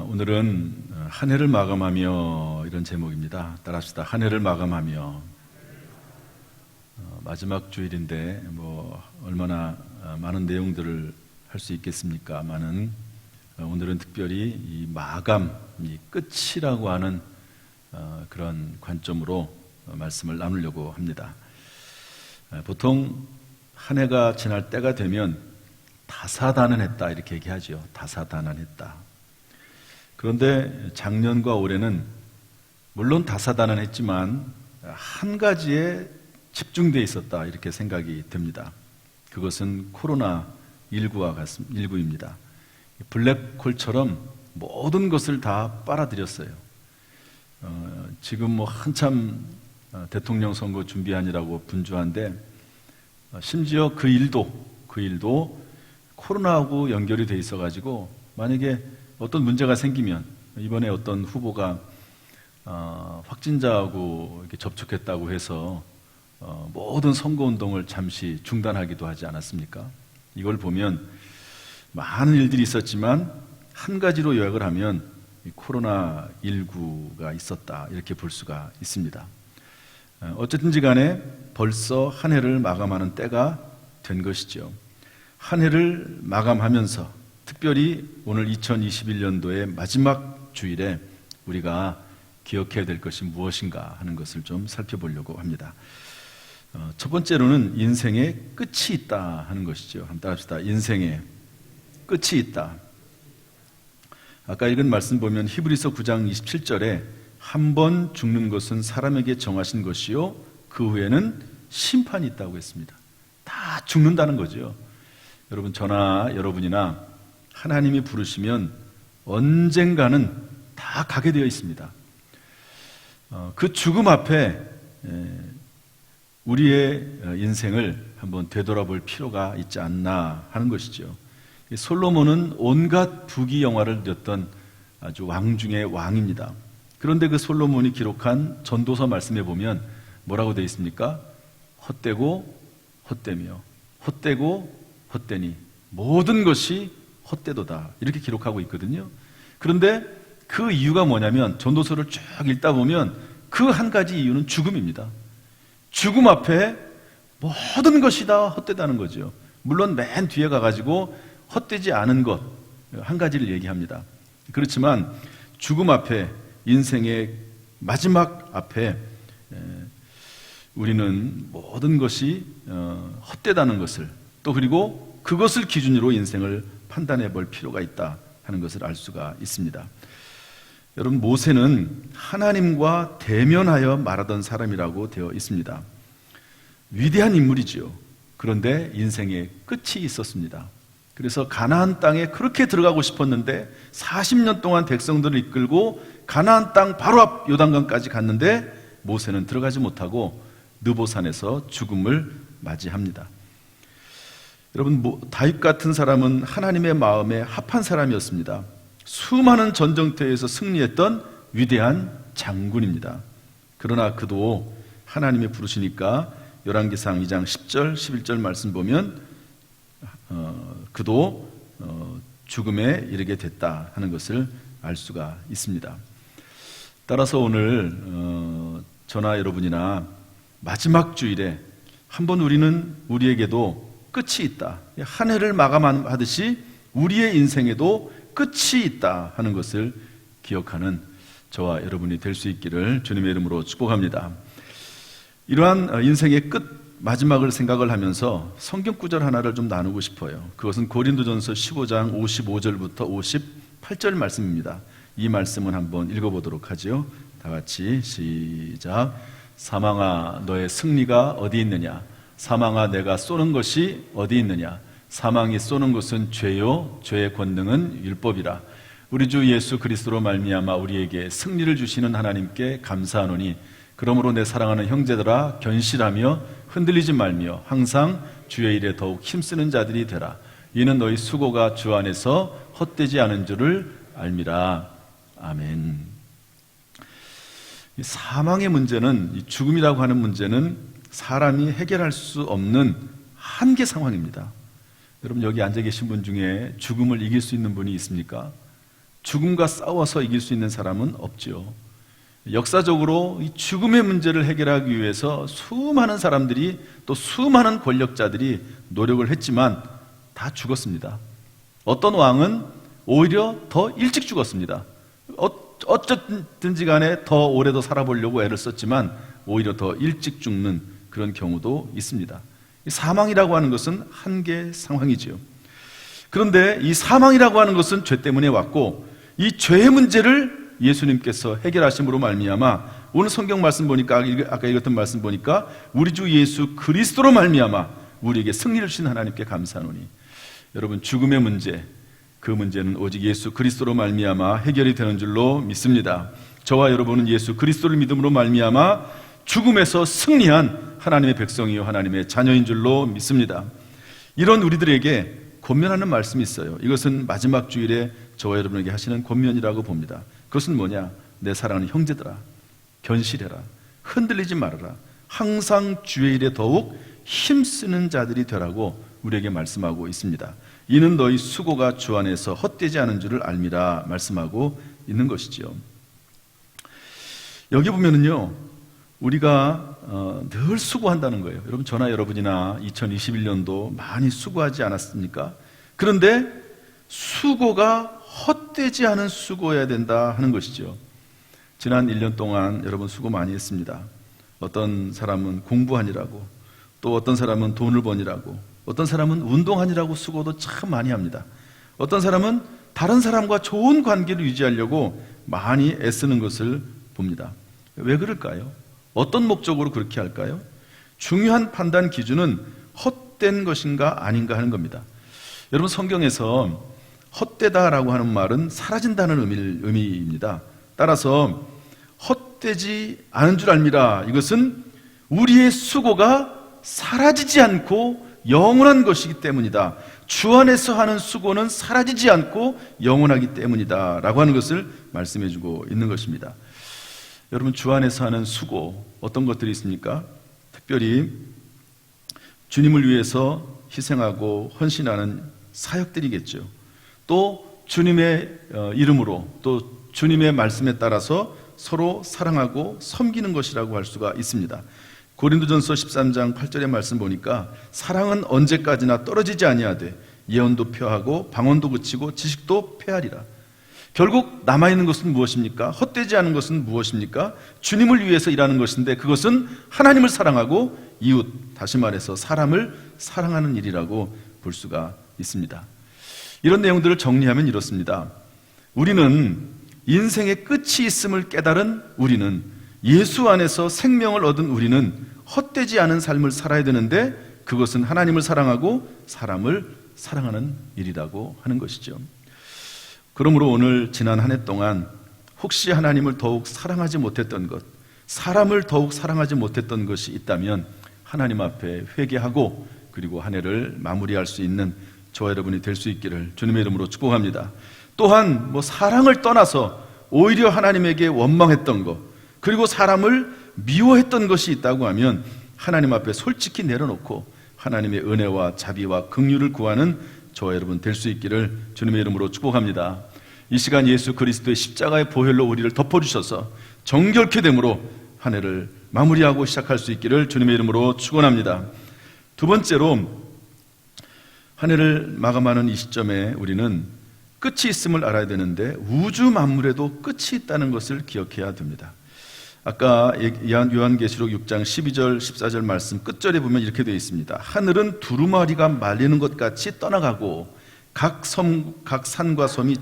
오늘은 한 해를 마감하며 이런 제목입니다. 따라합시다. 한 해를 마감하며. 마지막 주일인데 얼마나 많은 내용들을 할 수 있겠습니까? 오늘은 특별히 이 마감, 이 끝이라고 하는 그런 관점으로 말씀을 나누려고 합니다. 보통 한 해가 지날 때가 되면 다사다난했다 이렇게 얘기하죠. 다사다난했다. 그런데 작년과 올해는 물론 다사다난했지만 한 가지에 집중되어 있었다 이렇게 생각이 듭니다. 그것은 코로나19입니다. 블랙홀처럼 모든 것을 다 빨아들였어요. 지금 한참 대통령 선거 준비하느라고 분주한데 심지어 그 일도 코로나하고 연결이 돼 있어가지고 만약에 어떤 문제가 생기면 이번에 어떤 후보가 확진자하고 이렇게 접촉했다고 해서 모든 선거운동을 잠시 중단하기도 하지 않았습니까? 이걸 보면 많은 일들이 있었지만 한 가지로 요약을 하면 코로나19가 있었다 이렇게 볼 수가 있습니다. 어쨌든지 간에 벌써 한 해를 마감하는 때가 된 것이죠. 한 해를 마감하면서 특별히 오늘 2021년도의 마지막 주일에 우리가 기억해야 될 것이 무엇인가 하는 것을 좀 살펴보려고 합니다. 첫 번째로는 인생의 끝이 있다 하는 것이죠. 한번 따라합시다. 인생의 끝이 있다. 아까 읽은 말씀 보면 히브리서 9장 27절에 한 번 죽는 것은 사람에게 정하신 것이요 그 후에는 심판이 있다고 했습니다. 다 죽는다는 거죠. 여러분, 저나 여러분이나 하나님이 부르시면 언젠가는 다 가게 되어 있습니다. 그 죽음 앞에 우리의 인생을 한번 되돌아볼 필요가 있지 않나 하는 것이죠. 솔로몬은 온갖 부귀영화를 누렸던 아주 왕 중의 왕입니다. 그런데 그 솔로몬이 기록한 전도서 말씀에 보면 뭐라고 되어 있습니까? 헛되고 헛되며 헛되고 헛되니 모든 것이 헛되도다 이렇게 기록하고 있거든요. 그런데 그 이유가 뭐냐면 전도서를 쭉 읽다 보면 그 한 가지 이유는 죽음입니다. 죽음 앞에 모든 것이 다 헛되다는 거죠. 물론 맨 뒤에 가가지고 헛되지 않은 것 한 가지를 얘기합니다. 그렇지만 죽음 앞에 인생의 마지막 앞에 우리는 모든 것이 헛되다는 것을 또 그리고 그것을 기준으로 인생을 판단해 볼 필요가 있다 하는 것을 알 수가 있습니다. 여러분, 모세는 하나님과 대면하여 말하던 사람이라고 되어 있습니다. 위대한 인물이지요. 그런데 인생의 끝이 있었습니다. 그래서 가나안 땅에 그렇게 들어가고 싶었는데 40년 동안 백성들을 이끌고 가나안 땅 바로 앞 요단강까지 갔는데 모세는 들어가지 못하고 느보산에서 죽음을 맞이합니다. 여러분, 다윗 같은 사람은 하나님의 마음에 합한 사람이었습니다. 수많은 전쟁터에서 승리했던 위대한 장군입니다. 그러나 그도 하나님이 부르시니까 열왕기상 2장 10절 11절 말씀 보면 그도 죽음에 이르게 됐다 하는 것을 알 수가 있습니다. 따라서 오늘 저나 여러분이나 마지막 주일에 한번 우리는 우리에게도 끝이 있다. 한 해를 마감하듯이 우리의 인생에도 끝이 있다 하는 것을 기억하는 저와 여러분이 될 수 있기를 주님의 이름으로 축복합니다. 이러한 인생의 끝 마지막을 생각을 하면서 성경 구절 하나를 좀 나누고 싶어요. 그것은 고린도전서 15장 55절부터 58절 말씀입니다. 이 말씀은 한번 읽어보도록 하죠. 다 같이 시작. 사망아 너의 승리가 어디 있느냐? 사망아 내가 쏘는 것이 어디 있느냐? 사망이 쏘는 것은 죄요 죄의 권능은 율법이라. 우리 주 예수 그리스도로 말미암아 우리에게 승리를 주시는 하나님께 감사하노니 그러므로 내 사랑하는 형제들아 견실하며 흔들리지 말며 항상 주의 일에 더욱 힘쓰는 자들이 되라. 이는 너희 수고가 주 안에서 헛되지 않은 줄을 알미라. 아멘. 이 사망의 문제는, 이 죽음이라고 하는 문제는 사람이 해결할 수 없는 한계 상황입니다. 여러분, 여기 앉아 계신 분 중에 죽음을 이길 수 있는 분이 있습니까? 죽음과 싸워서 이길 수 있는 사람은 없죠. 역사적으로 이 죽음의 문제를 해결하기 위해서 수많은 사람들이 또 수많은 권력자들이 노력을 했지만 다 죽었습니다. 어떤 왕은 오히려 더 일찍 죽었습니다. 어쨌든지 간에 더 오래도 살아보려고 애를 썼지만 오히려 더 일찍 죽는 그런 경우도 있습니다. 사망이라고 하는 것은 한계 상황이지요. 그런데 이 사망이라고 하는 것은 죄 때문에 왔고, 이 죄의 문제를 예수님께서 해결하심으로 말미암아 오늘 성경 말씀 보니까, 아까 읽었던 말씀 보니까 우리 주 예수 그리스도로 말미암아 우리에게 승리를 주신 하나님께 감사하노니, 여러분 죽음의 문제, 그 문제는 오직 예수 그리스도로 말미암아 해결이 되는 줄로 믿습니다. 저와 여러분은 예수 그리스도를 믿음으로 말미암아 죽음에서 승리한 하나님의 백성이요 하나님의 자녀인 줄로 믿습니다. 이런 우리들에게 권면하는 말씀이 있어요. 이것은 마지막 주일에 저와 여러분에게 하시는 권면이라고 봅니다. 그것은 뭐냐? 내 사랑하는 형제들아, 견실해라, 흔들리지 말아라, 항상 주의 일에 더욱 힘쓰는 자들이 되라고 우리에게 말씀하고 있습니다. 이는 너희 수고가 주 안에서 헛되지 않은 줄을 알미라 말씀하고 있는 것이지요. 여기 보면은요, 우리가 늘 수고한다는 거예요. 여러분, 저나 여러분이나 2021년도 많이 수고하지 않았습니까? 그런데 수고가 헛되지 않은 수고해야 된다 하는 것이죠. 지난 1년 동안 여러분 수고 많이 했습니다. 어떤 사람은 공부하느라고, 또 어떤 사람은 돈을 버니라고, 어떤 사람은 운동하느라고 수고도 참 많이 합니다. 어떤 사람은 다른 사람과 좋은 관계를 유지하려고 많이 애쓰는 것을 봅니다. 왜 그럴까요? 어떤 목적으로 그렇게 할까요? 중요한 판단 기준은 헛된 것인가 아닌가 하는 겁니다. 여러분, 성경에서 헛되다라고 하는 말은 사라진다는 의미입니다. 따라서 헛되지 않은 줄 알미라, 이것은 우리의 수고가 사라지지 않고 영원한 것이기 때문이다. 주 안에서 하는 수고는 사라지지 않고 영원하기 때문이다 라고 하는 것을 말씀해 주고 있는 것입니다. 여러분, 주 안에서 하는 수고, 어떤 것들이 있습니까? 특별히 주님을 위해서 희생하고 헌신하는 사역들이겠죠. 또 주님의 이름으로, 또 주님의 말씀에 따라서 서로 사랑하고 섬기는 것이라고 할 수가 있습니다. 고린도전서 13장 8절의 말씀 보니까 사랑은 언제까지나 떨어지지 아니하되 예언도 표하고 방언도 그치고 지식도 폐하리라. 결국 남아있는 것은 무엇입니까? 헛되지 않은 것은 무엇입니까? 주님을 위해서 일하는 것인데, 그것은 하나님을 사랑하고 이웃, 다시 말해서 사람을 사랑하는 일이라고 볼 수가 있습니다. 이런 내용들을 정리하면 이렇습니다. 우리는 인생의 끝이 있음을 깨달은 우리는, 예수 안에서 생명을 얻은 우리는 헛되지 않은 삶을 살아야 되는데, 그것은 하나님을 사랑하고 사람을 사랑하는 일이라고 하는 것이죠. 그러므로 오늘 지난 한 해 동안 혹시 하나님을 더욱 사랑하지 못했던 것, 사람을 더욱 사랑하지 못했던 것이 있다면 하나님 앞에 회개하고 그리고 한 해를 마무리할 수 있는 저와 여러분이 될 수 있기를 주님의 이름으로 축복합니다. 또한 사랑을 떠나서 오히려 하나님에게 원망했던 것, 그리고 사람을 미워했던 것이 있다고 하면 하나님 앞에 솔직히 내려놓고 하나님의 은혜와 자비와 긍휼을 구하는 저와 여러분 될 수 있기를 주님의 이름으로 축복합니다. 이 시간 예수 그리스도의 십자가의 보혈로 우리를 덮어주셔서 정결케 됨으로 한 해를 마무리하고 시작할 수 있기를 주님의 이름으로 축원합니다. 두 번째로, 한 해를 마감하는 이 시점에 우리는 끝이 있음을 알아야 되는데 우주 만물에도 끝이 있다는 것을 기억해야 됩니다. 아까 요한계시록 6장 12절 14절 말씀 끝절에 보면 이렇게 되어 있습니다. 하늘은 두루마리가 말리는 것 같이 떠나가고 각 산과 섬이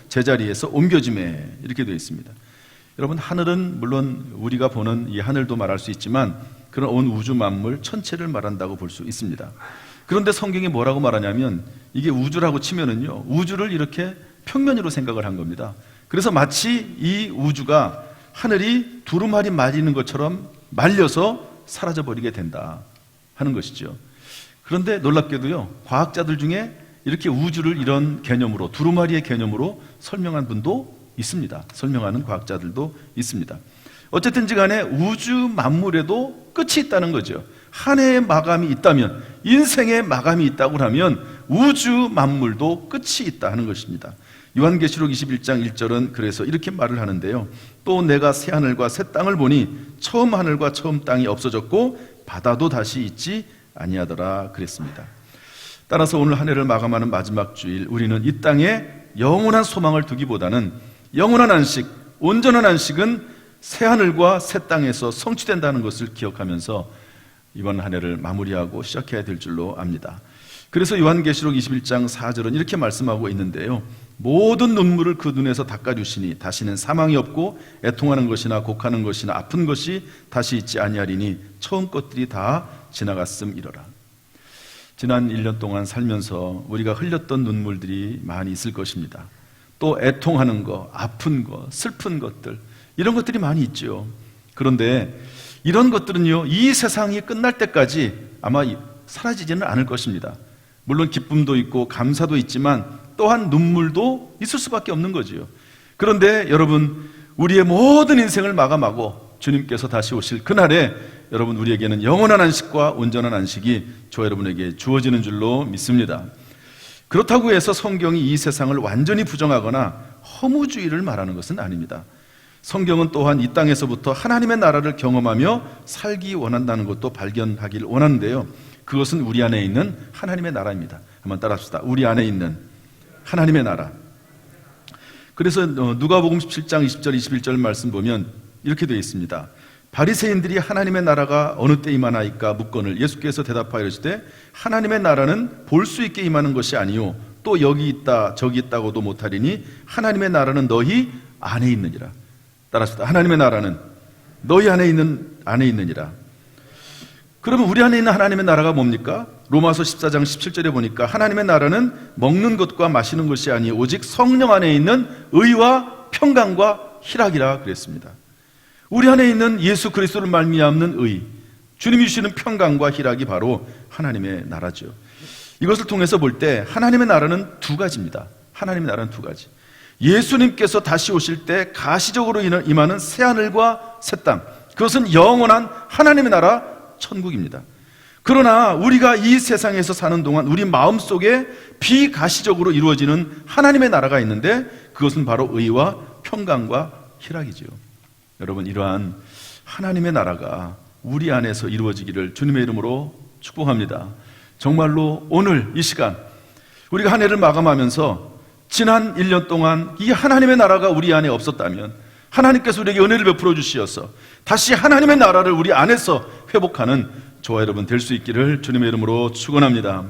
제자리에서 옮겨짐에, 이렇게 되어 있습니다. 여러분, 하늘은 물론 우리가 보는 이 하늘도 말할 수 있지만 그런 온 우주 만물 전체를 말한다고 볼 수 있습니다. 그런데 성경이 뭐라고 말하냐면, 이게 우주라고 치면은요, 우주를 이렇게 평면으로 생각을 한 겁니다. 그래서 마치 이 우주가 하늘이 두루마리 말리는 것처럼 말려서 사라져버리게 된다 하는 것이죠. 그런데 놀랍게도요, 과학자들 중에 이렇게 우주를 이런 개념으로, 두루마리의 개념으로 설명한 분도 있습니다. 설명하는 과학자들도 있습니다. 어쨌든지 간에 우주 만물에도 끝이 있다는 거죠. 한 해의 마감이 있다면, 인생의 마감이 있다고 하면 우주 만물도 끝이 있다 하는 것입니다. 요한계시록 21장 1절은 그래서 이렇게 말을 하는데요. 또 내가 새 하늘과 새 땅을 보니 처음 하늘과 처음 땅이 없어졌고 바다도 다시 있지 아니하더라 그랬습니다. 따라서 오늘 한 해를 마감하는 마지막 주일, 우리는 이 땅에 영원한 소망을 두기보다는 영원한 안식, 온전한 안식은 새 하늘과 새 땅에서 성취된다는 것을 기억하면서 이번 한 해를 마무리하고 시작해야 될 줄로 압니다. 그래서 요한계시록 21장 4절은 이렇게 말씀하고 있는데요. 모든 눈물을 그 눈에서 닦아주시니 다시는 사망이 없고 애통하는 것이나 곡하는 것이나 아픈 것이 다시 있지 아니하리니 처음 것들이 다 지나갔음이로라. 지난 1년 동안 살면서 우리가 흘렸던 눈물들이 많이 있을 것입니다. 또 애통하는 거, 아픈 거, 슬픈 것들, 이런 것들이 많이 있죠. 그런데 이런 것들은요, 이 세상이 끝날 때까지 아마 사라지지는 않을 것입니다. 물론 기쁨도 있고 감사도 있지만 또한 눈물도 있을 수밖에 없는 거지요. 그런데 여러분, 우리의 모든 인생을 마감하고 주님께서 다시 오실 그날에 여러분, 우리에게는 영원한 안식과 온전한 안식이 저와 여러분에게 주어지는 줄로 믿습니다. 그렇다고 해서 성경이 이 세상을 완전히 부정하거나 허무주의를 말하는 것은 아닙니다. 성경은 또한 이 땅에서부터 하나님의 나라를 경험하며 살기 원한다는 것도 발견하길 원하는데요. 그것은 우리 안에 있는 하나님의 나라입니다. 한번 따라합시다. 우리 안에 있는 하나님의 나라. 그래서 누가복음 17장 20절 21절 말씀 보면 이렇게 되어 있습니다. 바리새인들이 하나님의 나라가 어느 때 임하나이까 묻거늘 예수께서 대답하여 이르시되 하나님의 나라는 볼 수 있게 임하는 것이 아니요 또 여기 있다 저기 있다고도 못하리니 하나님의 나라는 너희 안에 있느니라. 따라합시다. 하나님의 나라는 너희 안에 있느니라. 그러면 우리 안에 있는 하나님의 나라가 뭡니까? 로마서 14장 17절에 보니까 하나님의 나라는 먹는 것과 마시는 것이 아니요 오직 성령 안에 있는 의와 평강과 희락이라 그랬습니다. 우리 안에 있는 예수 그리스도를 말미암는 의, 주님이 주시는 평강과 희락이 바로 하나님의 나라죠. 이것을 통해서 볼 때 하나님의 나라는 두 가지입니다. 하나님의 나라는 두 가지. 예수님께서 다시 오실 때 가시적으로 임하는 새하늘과 새 땅, 그것은 영원한 하나님의 나라 천국입니다. 그러나 우리가 이 세상에서 사는 동안 우리 마음속에 비가시적으로 이루어지는 하나님의 나라가 있는데 그것은 바로 의와 평강과 희락이죠. 여러분, 이러한 하나님의 나라가 우리 안에서 이루어지기를 주님의 이름으로 축복합니다. 정말로 오늘 이 시간 우리가 한 해를 마감하면서 지난 1년 동안 이 하나님의 나라가 우리 안에 없었다면 하나님께서 우리에게 은혜를 베풀어 주시어서 다시 하나님의 나라를 우리 안에서 회복하는 저와 여러분 될 수 있기를 주님의 이름으로 축원합니다.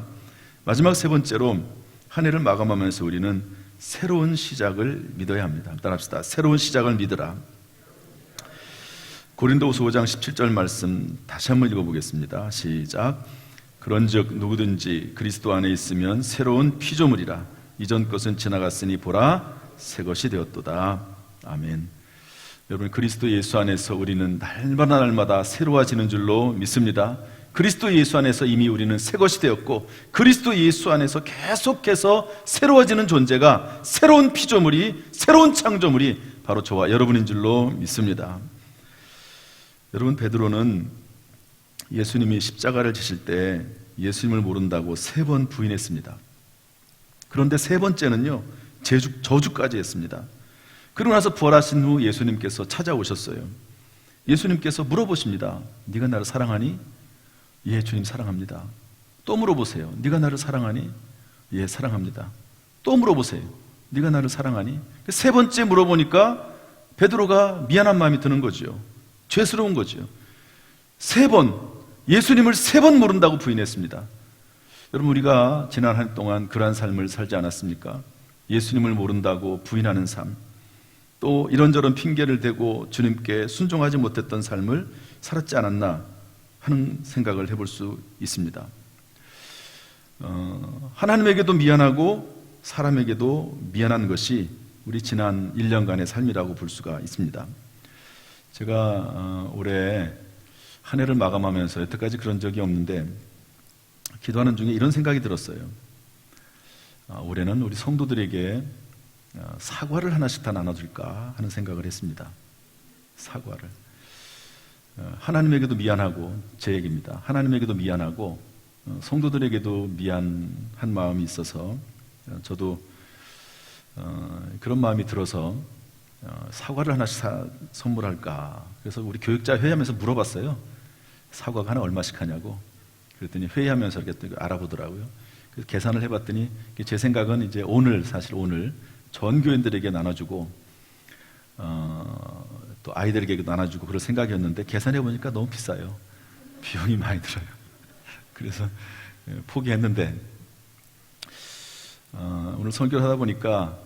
마지막 세 번째로 한 해를 마감하면서 우리는 새로운 시작을 믿어야 합니다. 따라합시다. 새로운 시작을 믿으라. 고린도후서 5장 17절 말씀 다시 한번 읽어보겠습니다. 시작. 그런즉 누구든지 그리스도 안에 있으면 새로운 피조물이라. 이전 것은 지나갔으니 보라 새 것이 되었도다. 아멘. 여러분, 그리스도 예수 안에서 우리는 날마다 새로워지는 줄로 믿습니다. 그리스도 예수 안에서 이미 우리는 새 것이 되었고 그리스도 예수 안에서 계속해서 새로워지는 존재가 새로운 피조물이 새로운 창조물이 바로 저와 여러분인 줄로 믿습니다. 여러분, 베드로는 예수님이 십자가를 지실 때 예수님을 모른다고 3번 부인했습니다. 그런데 세 번째는요, 저주까지 했습니다. 그러고 나서 부활하신 후 예수님께서 찾아오셨어요. 예수님께서 물어보십니다. 네가 나를 사랑하니? 예, 주님 사랑합니다. 또 물어보세요. 네가 나를 사랑하니? 예, 사랑합니다. 또 물어보세요. 네가 나를 사랑하니? 세 번째 물어보니까 베드로가 미안한 마음이 드는 거죠. 죄스러운 거죠. 3번, 예수님을 3번 모른다고 부인했습니다. 여러분, 우리가 지난 한 해 동안 그러한 삶을 살지 않았습니까? 예수님을 모른다고 부인하는 삶, 또 이런저런 핑계를 대고 주님께 순종하지 못했던 삶을 살았지 않았나 하는 생각을 해볼 수 있습니다. 하나님에게도 미안하고 사람에게도 미안한 것이 우리 지난 1년간의 삶이라고 볼 수가 있습니다. 제가 올해 한 해를 마감하면서 여태까지 그런 적이 없는데 기도하는 중에 이런 생각이 들었어요. 올해는 우리 성도들에게 사과를 하나씩 다 나눠줄까 하는 생각을 했습니다. 사과를. 하나님에게도 미안하고, 제 얘기입니다. 하나님에게도 미안하고 성도들에게도 미안한 마음이 있어서 저도 그런 마음이 들어서 사과를 하나씩 선물할까. 그래서 우리 교육자 회의하면서 물어봤어요. 사과가 하나 얼마씩 하냐고. 그랬더니 회의하면서 이렇게 알아보더라고요. 그래서 계산을 해봤더니 제 생각은 이제 사실 오늘 전 교인들에게 나눠주고 또 아이들에게 나눠주고 그럴 생각이었는데 계산해보니까 너무 비싸요. 비용이 많이 들어요. 그래서 포기했는데 오늘 선교를 하다 보니까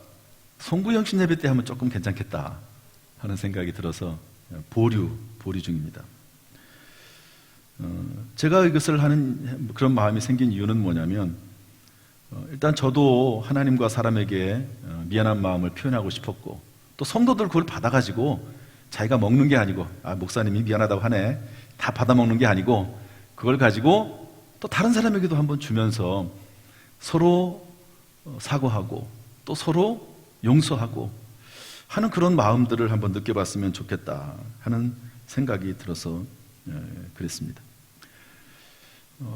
송구영신 예배 때 하면 조금 괜찮겠다 하는 생각이 들어서 보류 중입니다. 제가 이것을 하는 그런 마음이 생긴 이유는 뭐냐면 일단 저도 하나님과 사람에게 미안한 마음을 표현하고 싶었고 또 성도들 그걸 받아가지고 자기가 먹는 게 아니고 목사님이 미안하다고 하네 다 받아먹는 게 아니고 그걸 가지고 또 다른 사람에게도 한번 주면서 서로 사과하고 또 서로 용서하고 하는 그런 마음들을 한번 느껴봤으면 좋겠다 하는 생각이 들어서 그랬습니다.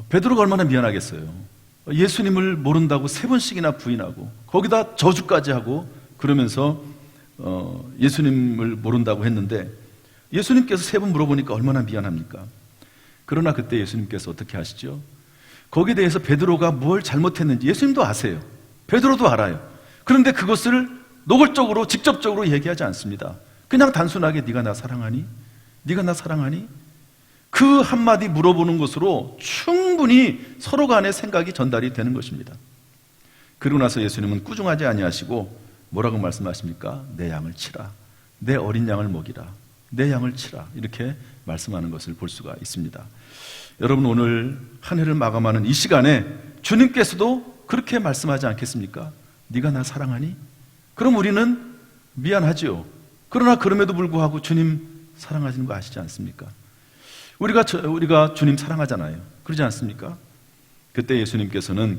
베드로가 얼마나 미안하겠어요. 예수님을 모른다고 3번씩이나 부인하고 거기다 저주까지 하고 그러면서 예수님을 모른다고 했는데 예수님께서 3번 물어보니까 얼마나 미안합니까? 그러나 그때 예수님께서 어떻게 하시죠? 거기에 대해서 베드로가 뭘 잘못했는지 예수님도 아세요. 베드로도 알아요. 그런데 그것을 노골적으로 직접적으로 얘기하지 않습니다. 그냥 단순하게 네가 나 사랑하니? 네가 나 사랑하니? 그 한마디 물어보는 것으로 충분히 서로 간의 생각이 전달이 되는 것입니다. 그러고 나서 예수님은 꾸중하지 아니하시고 뭐라고 말씀하십니까? 내 양을 치라. 내 어린 양을 먹이라. 내 양을 치라. 이렇게 말씀하는 것을 볼 수가 있습니다. 여러분 오늘 한 해를 마감하는 이 시간에 주님께서도 그렇게 말씀하지 않겠습니까? 네가 나 사랑하니? 그럼 우리는 미안하지요. 그러나 그럼에도 불구하고 주님 사랑하시는 거 아시지 않습니까? 우리가 주님 사랑하잖아요. 그러지 않습니까? 그때 예수님께서는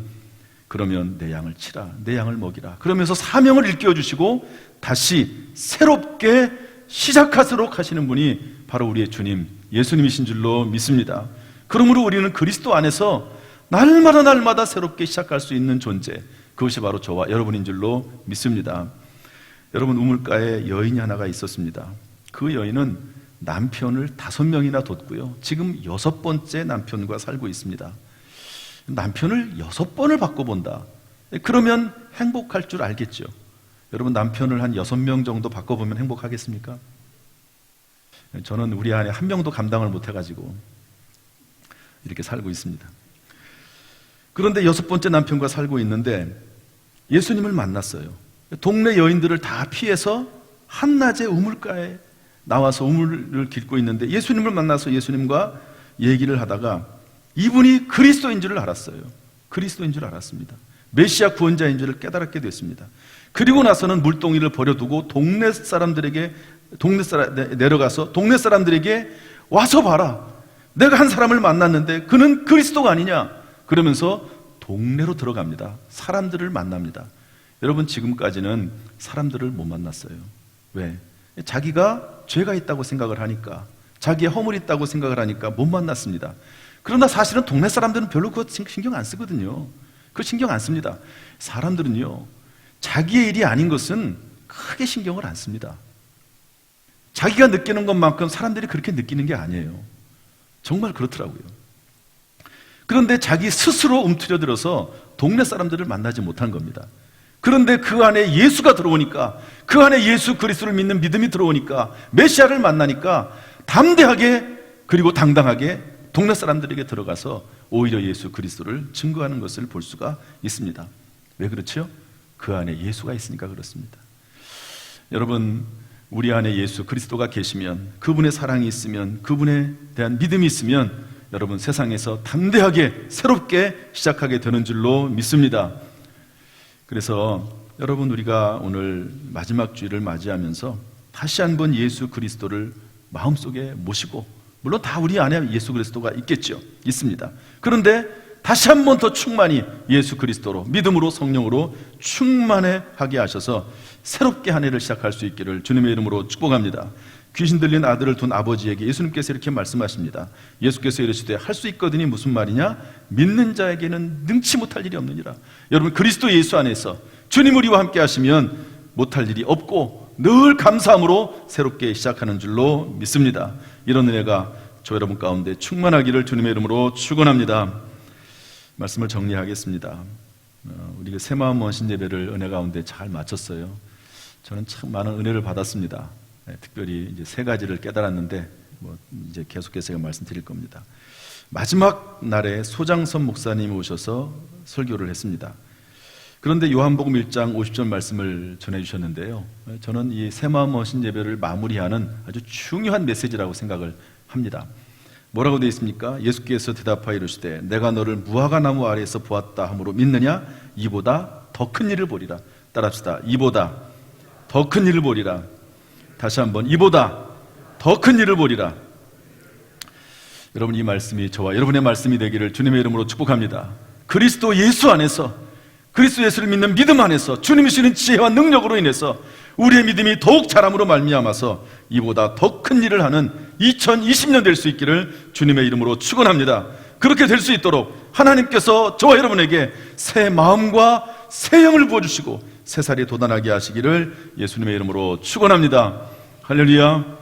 그러면 내 양을 치라, 내 양을 먹이라. 그러면서 사명을 일깨워 주시고 다시 새롭게 시작하도록 하시는 분이 바로 우리의 주님, 예수님이신 줄로 믿습니다. 그러므로 우리는 그리스도 안에서 날마다 새롭게 시작할 수 있는 존재, 그것이 바로 저와 여러분인 줄로 믿습니다. 여러분 우물가에 여인이 하나가 있었습니다. 그 여인은 남편을 5명이나 뒀고요. 지금 6번째 남편과 살고 있습니다. 남편을 6번을 바꿔본다. 그러면 행복할 줄 알겠죠. 여러분 남편을 한 6명 정도 바꿔보면 행복하겠습니까? 저는 우리 안에 1명도 감당을 못해가지고 이렇게 살고 있습니다. 그런데 6번째 남편과 살고 있는데 예수님을 만났어요. 동네 여인들을 다 피해서 한낮에 우물가에 나와서 우물을 깃고 있는데 예수님을 만나서 예수님과 얘기를 하다가 이분이 그리스도인 줄을 알았어요. 그리스도인 줄 알았습니다. 메시아 구원자인 줄을 깨달았게 됐습니다. 그리고 나서는 물동이를 버려두고 내려가서 동네 사람들에게 와서 봐라. 내가 한 사람을 만났는데 그는 그리스도가 아니냐. 그러면서 동네로 들어갑니다. 사람들을 만납니다. 여러분 지금까지는 사람들을 못 만났어요. 왜? 자기가 죄가 있다고 생각을 하니까, 자기의 허물이 있다고 생각을 하니까 못 만났습니다. 그러나 사실은 동네 사람들은 별로 그거 신경 안 쓰거든요. 그거 신경 안 씁니다. 사람들은요, 자기의 일이 아닌 것은 크게 신경을 안 씁니다. 자기가 느끼는 것만큼 사람들이 그렇게 느끼는 게 아니에요. 정말 그렇더라고요. 그런데 자기 스스로 움츠려들어서 동네 사람들을 만나지 못한 겁니다. 그런데 그 안에 예수가 들어오니까, 그 안에 예수 그리스도를 믿는 믿음이 들어오니까, 메시아를 만나니까 담대하게 그리고 당당하게 동네 사람들에게 들어가서 오히려 예수 그리스도를 증거하는 것을 볼 수가 있습니다. 왜 그렇죠? 그 안에 예수가 있으니까 그렇습니다. 여러분, 우리 안에 예수 그리스도가 계시면, 그분의 사랑이 있으면, 그분에 대한 믿음이 있으면 여러분 세상에서 담대하게 새롭게 시작하게 되는 줄로 믿습니다. 그래서 여러분 우리가 오늘 마지막 주일을 맞이하면서 다시 한번 예수 그리스도를 마음속에 모시고, 물론 다 우리 안에 예수 그리스도가 있겠죠. 있습니다. 그런데 다시 한번 더 충만히 예수 그리스도로, 믿음으로, 성령으로 충만하게 하셔서 새롭게 한 해를 시작할 수 있기를 주님의 이름으로 축복합니다. 귀신 들린 아들을 둔 아버지에게 예수님께서 이렇게 말씀하십니다. 예수께서 이르시되 할 수 있거든이 무슨 말이냐? 믿는 자에게는 능치 못할 일이 없느니라. 여러분, 그리스도 예수 안에서 주님 우리와 함께 하시면 못할 일이 없고 늘 감사함으로 새롭게 시작하는 줄로 믿습니다. 이런 은혜가 저 여러분 가운데 충만하기를 주님의 이름으로 축원합니다. 말씀을 정리하겠습니다. 우리가 새마음 원신 예배를 은혜 가운데 잘 마쳤어요. 저는 참 많은 은혜를 받았습니다. 특별히 이제 세 가지를 깨달았는데 이제 계속해서 제가 말씀드릴 겁니다. 마지막 날에 소장선 목사님이 오셔서 설교를 했습니다. 그런데 요한복음 1장 50절 말씀을 전해주셨는데요. 저는 이 새마음 원신 예배를 마무리하는 아주 중요한 메시지라고 생각을 합니다. 뭐라고 되어 있습니까? 예수께서 대답하여 이르시되 내가 너를 무화과 나무 아래에서 보았다 하므로 믿느냐? 이보다 더 큰 일을 보리라. 따라합시다. 이보다 더 큰 일을 보리라. 다시 한번, 이보다 더 큰 일을 보리라. 여러분, 이 말씀이 저와 여러분의 말씀이 되기를 주님의 이름으로 축복합니다. 그리스도 예수 안에서, 그리스도 예수를 믿는 믿음 안에서 주님이 주시는 지혜와 능력으로 인해서 우리의 믿음이 더욱 자람으로 말미암아서 이보다 더 큰 일을 하는 2020년 될 수 있기를 주님의 이름으로 축원합니다. 그렇게 될 수 있도록 하나님께서 저와 여러분에게 새 마음과 새 영을 부어주시고 새 살이 돋아나게 하시기를 예수님의 이름으로 축원합니다. 할렐루야.